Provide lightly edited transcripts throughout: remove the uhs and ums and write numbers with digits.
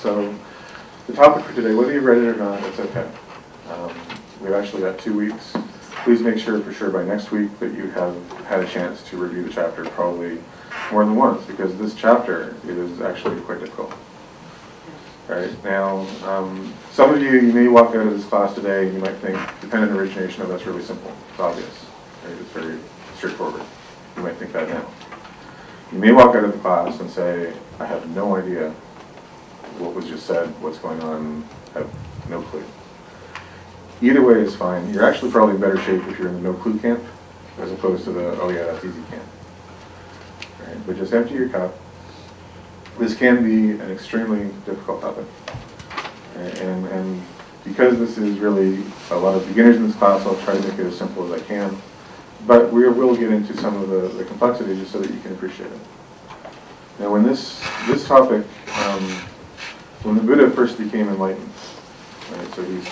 So the topic for today, whether you've read it or not, it's okay. We've actually got 2 weeks. Please make sure for sure by next week that you have had a chance to review the chapter probably more than once, because this chapter is actually quite difficult. Right now, some of you may walk out of this class today and you might think dependent origination, oh, that's really simple, it's obvious, right? It's very straightforward. You might think that now. You may walk out of the class and say, I have no idea what was just said, what's going on, I have no clue. Either way is fine. You're actually probably in better shape if you're in the no clue camp, as opposed to the, oh yeah, that's easy camp. Right? But just empty your cup. This can be an extremely difficult topic. And because this is really a lot of beginners in this class, I'll try to make it as simple as I can. But we will get into some of the complexity just so that you can appreciate it. Now when this topic, when the Buddha first became enlightened, right, so he's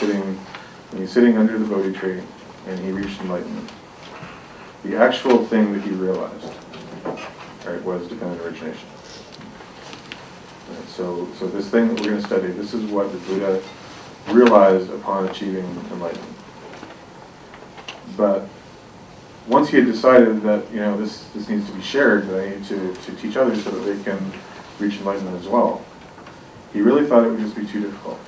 sitting under the Bodhi tree and he reached enlightenment, the actual thing that he realized, right, was dependent origination. Right, so this thing that we're going to study, this is what the Buddha realized upon achieving enlightenment. But once he had decided that, you know, this needs to be shared, that I need to teach others so that they can reach enlightenment as well, he really thought it would just be too difficult.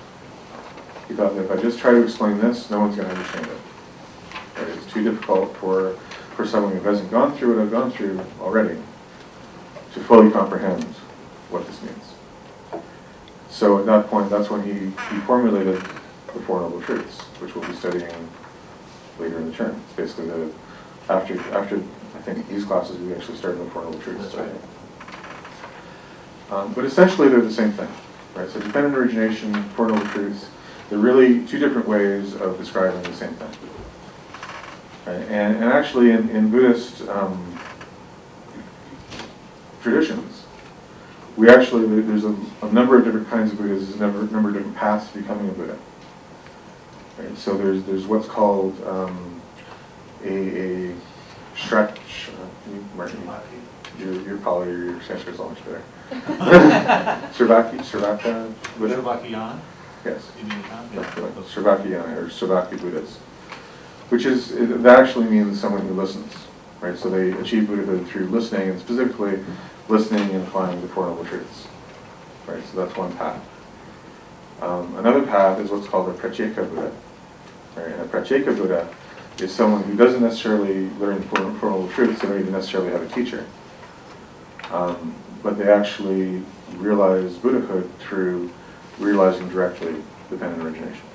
He thought that if I just try to explain this, no one's going to understand it. Right? It's too difficult for someone who hasn't gone through what I've gone through already to fully comprehend what this means. So at that point, that's when he formulated the Four Noble Truths, which we'll be studying later in the term. It's basically after I think these classes, we actually started the Four Noble Truths today. But essentially, they're the same thing, right? So dependent origination, Four Noble Truths, they're really two different ways of describing the same thing. Right? And actually, in Buddhist traditions, we actually, there's a number of different kinds of Buddhas, there's a number of different paths to becoming a Buddha. Right? So there's what's called a stretch, your Pali or your Sanskrit is so much better. Sravaka Buddha? Sravakayana? Yes. Yeah. Sravakayana or Sravaki Buddhas. That actually means someone who listens. Right? So they achieve Buddhahood through listening, and specifically listening and applying the Four Noble Truths. Right? So that's one path. Another path is what's called a Pratyeka Buddha. Right? And a Pratyeka Buddha is someone who doesn't necessarily learn the Four Noble Truths, they don't even necessarily have a teacher. But they actually realize Buddhahood through realizing directly dependent origination.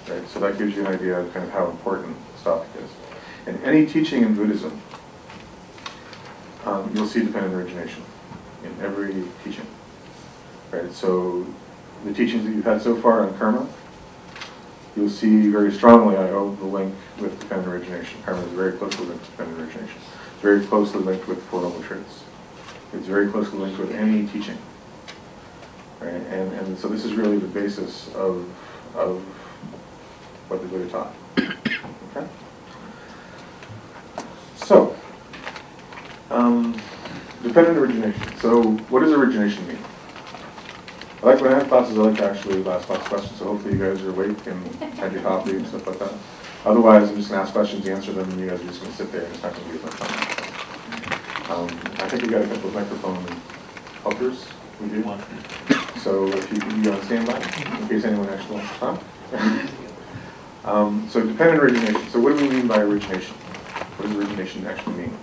Right? So that gives you an idea of kind of how important this topic is. In any teaching in Buddhism, you'll see dependent origination in every teaching. Right? So the teachings that you've had so far on karma, you'll see very strongly, I hope, the link with dependent origination. Karma is very closely linked to dependent origination. It's very closely linked with the Four Noble Truths. It's very closely linked with any teaching. Right? And so this is really the basis of what the Buddha taught. Okay? So, dependent origination. So, what does origination mean? When I have classes, I like to actually ask lots of questions, so hopefully you guys are awake and had your coffee and stuff like that. Otherwise, I'm just going to ask questions, answer them, and you guys are just going to sit there and it's not going to be as much fun. I think we got a couple of microphone helpers. We do. So if you can be on standby, in case anyone actually wants to talk. So dependent origination. So what do we mean by origination? What does origination actually mean?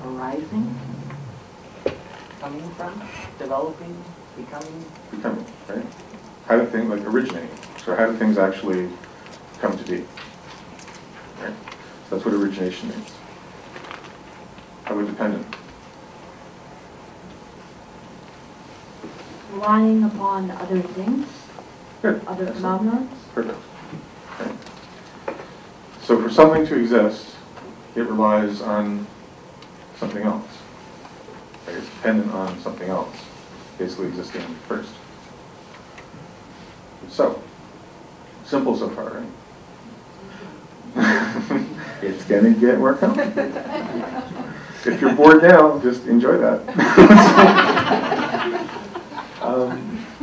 Arising, coming from, developing, becoming. Becoming, right? How do things, like originating. So how do things actually come to be? Right? So that's what origination means. How about dependent? Relying upon other things, Good. other phenomena. Perfect. Okay. So for something to exist, it relies on something else. Right? It's dependent on something else, basically existing first. So, simple so far, right? It's going to get more complicated. if you're bored now, just enjoy that.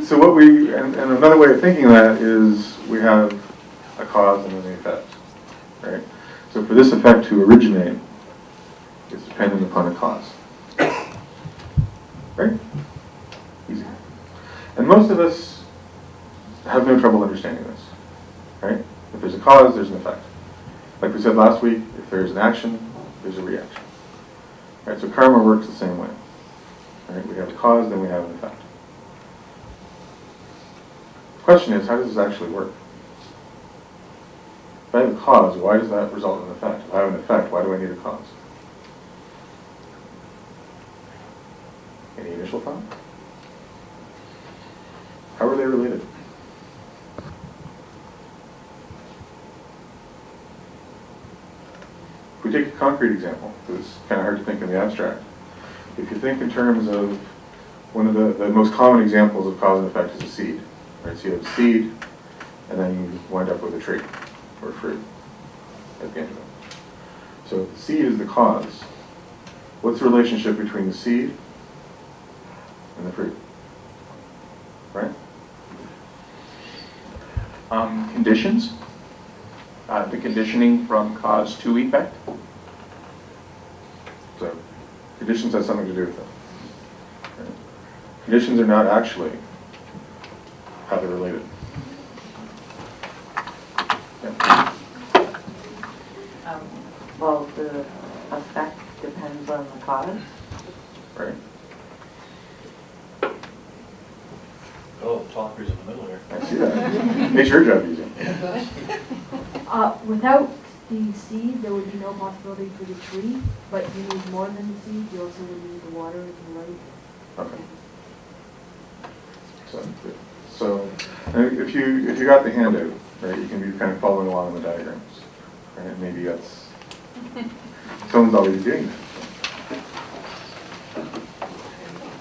So what and another way of thinking of that is we have a cause and an effect, right? So for this effect to originate, it's dependent upon a cause. Right? Easy. And most of us have no trouble understanding this, right? If there's a cause, there's an effect. Like we said last week, if there's an action, there's a reaction. Right? So karma works the same way. Right? We have a cause, then we have an effect. The question is, how does this actually work? If I have a cause, why does that result in an effect? If I have an effect, why do I need a cause? Any initial thought? How are they related? If we take a concrete example, because it's kind of hard to think in the abstract. If you think in terms of one of the most common examples of cause and effect is a seed. Right? So you have a seed, and then you wind up with a tree or fruit at the end of it. So if the seed is the cause, what's the relationship between the seed and the fruit? Right? Conditions. The conditioning from cause to effect. So conditions have something to do with it. Right? Conditions are not actually how they're related. Yeah. Well, the effect depends on the cause. Right? Oh, talkers in the middle here. I see that. Makes your job easy. Without the seed, there would be no possibility for the tree, but you need more than the seed. You also would need the water and the light. Okay. So if you got the handout, right, you can be kind of following along in the diagrams, right? Maybe that's someone's already doing that.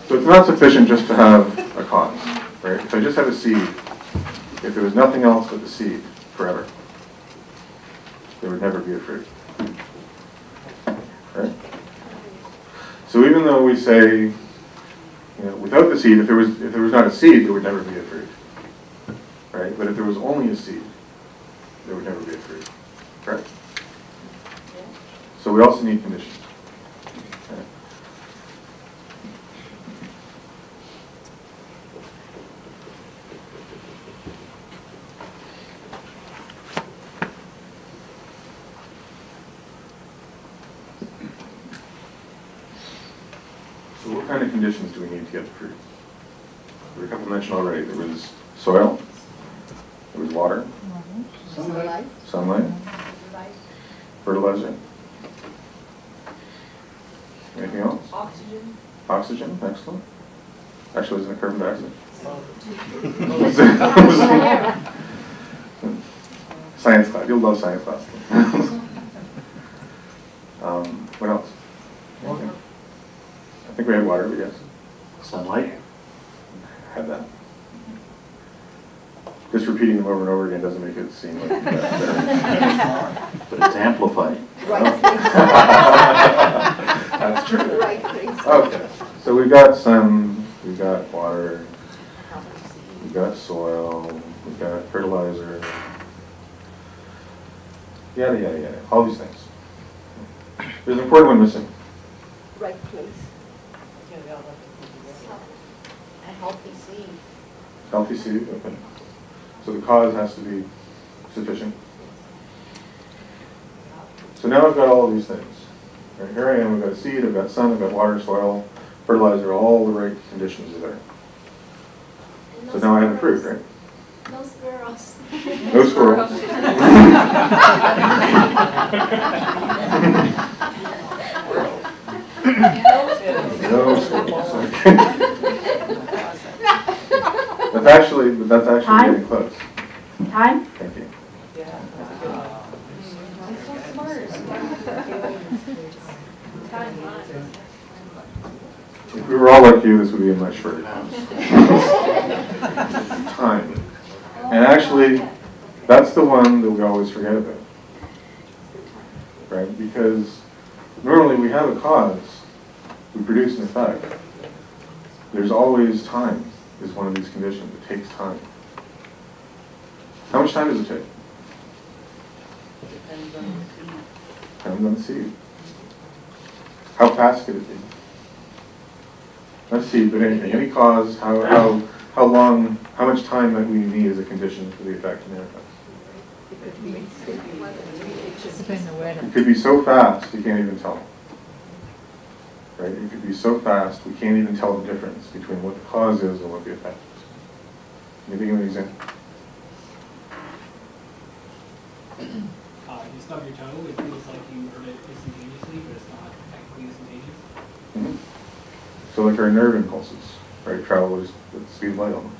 So it's not sufficient just to have a cause, right? If I just had a seed, if there was nothing else but the seed forever, there would never be a fruit, right? So even though we say, without the seed, if there was not a seed, there would never be a fruit, right? But if there was only a seed, there would never be a fruit, correct? So we also need conditions. Okay. So what kind of conditions do we need to get the fruit? There were a couple mentioned already. There was soil, there was water, sunlight, fertilizer. Anything else? Oxygen. Oxygen, excellent. Actually, isn't it carbon dioxide? Science class, you'll love science class. What else? Water. I think we had water, but yes. Sunlight. Had that. Just repeating them over and over again doesn't make it seem like that. But it's amplified. That's true. Right place. Okay, so we've got sun, we've got water, we've got soil, we've got fertilizer, yada, yada, yada, all these things. There's an important one missing. Right place. A healthy seed. Healthy seed, okay. So the cause has to be sufficient. So now I've got all of these things. Right, here I am, I've got a seed, I've got sun, I've got water, soil, fertilizer, all the right conditions are there. So now I have a fruit, right? No squirrels. No squirrels. No squirrels. That's actually Time? getting close. Time? Thank you. Yeah, that's a good one. If we were all like you, this would be a much shorter course. Time. And actually, that's the one that we always forget about. Right? Because normally we have a cause, we produce an effect. There's always time is one of these conditions. It takes time. How much time does it take? Depends on the seed. Depends on the seed. How fast could it be? Not seed, but anything. Any cause, how long, how much time might we need as a condition for the effect to manifest? It could be so fast, you can't even tell. Right? It could be so fast, we can't even tell the difference between what the cause is and what the effect is. Can you think of an example? You stub your toe, it feels like you hurt it instantaneously, but it's not technically instantaneous. Mm-hmm. So like our nerve impulses, right, travel at the speed of light almost.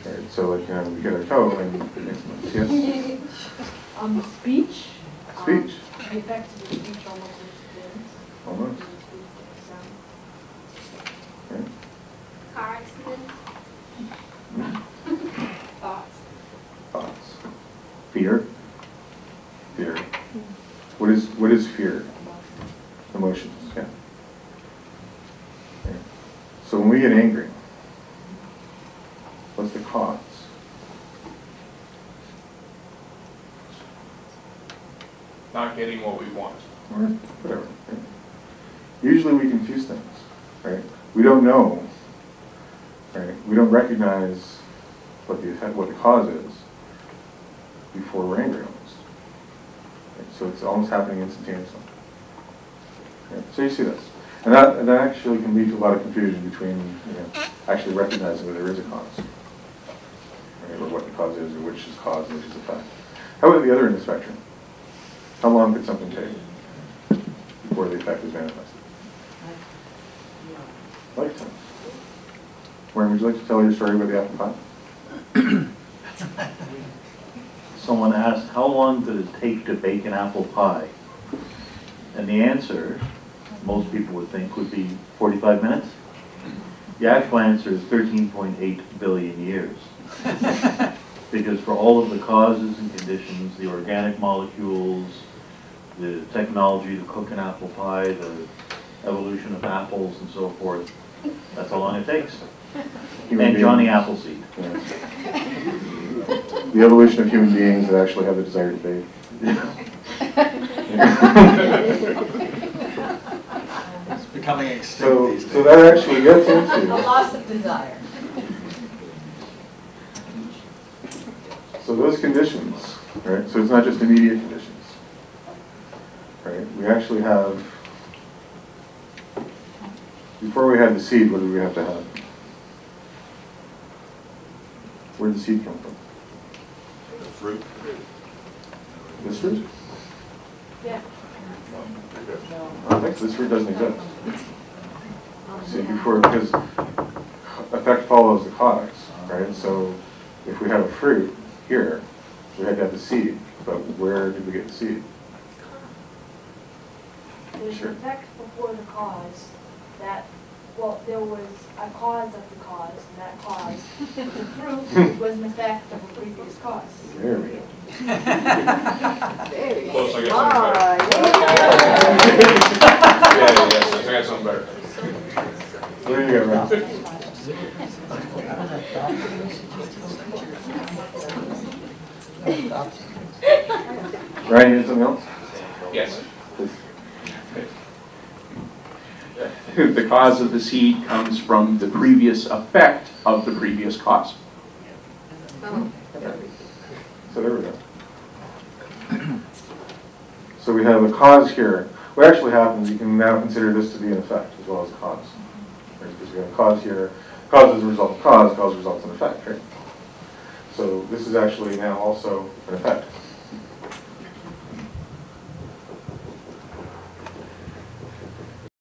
Right, so like, we get our toe and it makes a noise. Yes? Speech. Speech. The effect of the speech almost instantaneous. Almost. Okay. Car accident, Mm-hmm. thoughts. Thoughts. Fear. Fear. What is fear? Emotions, yeah. Okay. So when we get angry, what's the cause? Not getting what we want. Or whatever. Right? Usually we confuse things, right? We don't know, right? We don't recognize what the effect, what the cause is before we're angry almost. Right? So it's almost happening instantaneously. Okay? So you see this. And that actually can lead to a lot of confusion between actually recognizing that there is a cause. Right? Or what the cause is, or which is cause and which is effect. How about the other end of the spectrum? How long could something take before the effect is manifested? Lifetime. Warren, would you like to tell your story about the apple pie? Someone asked, how long does it take to bake an apple pie? And the answer, most people would think, would be 45 minutes. The actual answer is 13.8 billion years. Because for all of the causes and conditions, the organic molecules, the technology to cook an apple pie, the evolution of apples and so forth, that's how long it takes. And Johnny Appleseed. Yes. The evolution of human beings that actually have the desire to bake. It's becoming extinct these days. So that actually gets A into, loss of desire. so those conditions, right? So it's not just immediate conditions, right? We actually have, before we had the seed, what did we have to have? Where did the seed come from? The fruit. This fruit? Yeah. I don't think so. This fruit doesn't exist. See, before, because effect follows the cause, right? So if we have a fruit here, we had to have the seed, but where did we get the seed? There's Sure. an effect before the cause that, well, there was a cause of the cause, and that cause, the fruit, was an effect of a previous cause. There we go. Close, I got something better. Yeah, I got something better. What do you got, Ralph? Ryan, you had something else? Yes. Please. The cause of the seed comes from the previous effect of the previous cause. So there we go. So we have a cause here. What actually happens, you can now consider this to be an effect as well as a cause. Right? Because we have a cause here. Cause is a result of cause results in effect, right? So this is actually now also an effect.